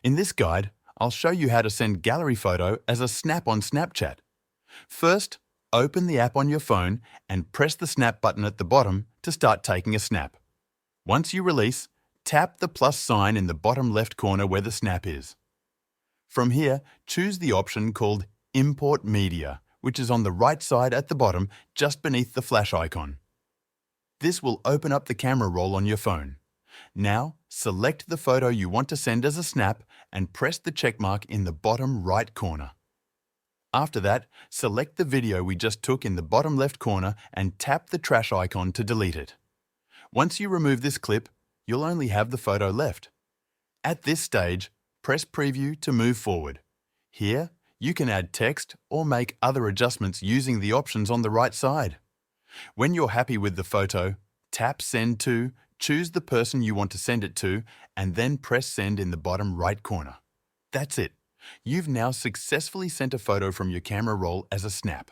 In this guide, I'll show you how to send gallery photo as a snap on Snapchat. First, open the app on your phone and press the snap button at the bottom to start taking a snap. Once you release, tap the plus sign in the bottom left corner where the snap is. From here, choose the option called Import Media, which is on the right side at the bottom just beneath the flash icon. This will open up the camera roll on your phone. Now, select the photo you want to send as a snap and press the check mark in the bottom right corner. After that, select the video we just took in the bottom left corner and tap the trash icon to delete it. Once you remove this clip, you'll only have the photo left. At this stage, press Preview to move forward. Here, you can add text or make other adjustments using the options on the right side. When you're happy with the photo, tap Send To, choose the person you want to send it to, and then press Send in the bottom right corner. That's it. You've now successfully sent a photo from your camera roll as a snap.